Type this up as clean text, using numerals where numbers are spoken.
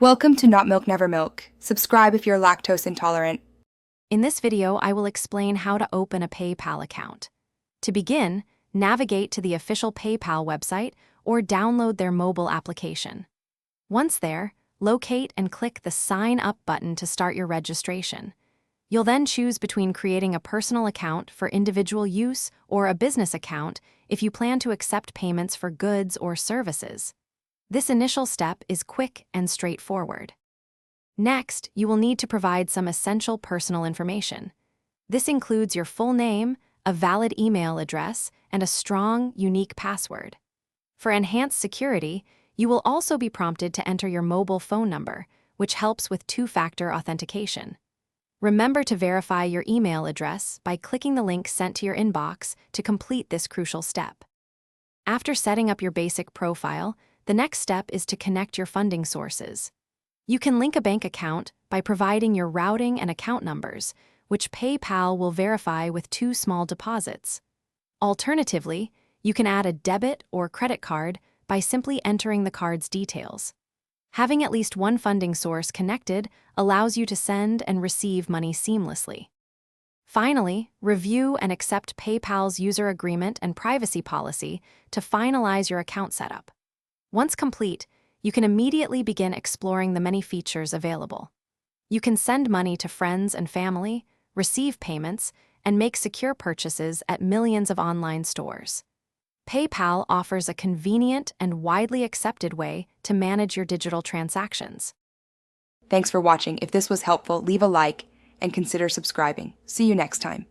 Welcome to Not Milk Never Milk. Subscribe if you're lactose intolerant. In this video, I will explain how to open a PayPal account. To begin, navigate to the official PayPal website or download their mobile application. Once there, locate and click the Sign Up button to start your registration. You'll then choose between creating a personal account for individual use or a business account if you plan to accept payments for goods or services. This initial step is quick and straightforward. Next, you will need to provide some essential personal information. This includes your full name, a valid email address, and a strong, unique password. For enhanced security, you will also be prompted to enter your mobile phone number, which helps with two-factor authentication. Remember to verify your email address by clicking the link sent to your inbox to complete this crucial step. After setting up your basic profile, the next step is to connect your funding sources. You can link a bank account by providing your routing and account numbers, which PayPal will verify with two small deposits. Alternatively, you can add a debit or credit card by simply entering the card's details. Having at least one funding source connected allows you to send and receive money seamlessly. Finally, review and accept PayPal's user agreement and privacy policy to finalize your account setup. Once complete, you can immediately begin exploring the many features available. You can send money to friends and family, receive payments, and make secure purchases at millions of online stores. PayPal offers a convenient and widely accepted way to manage your digital transactions. Thanks for watching. If this was helpful, leave a like and consider subscribing. See you next time.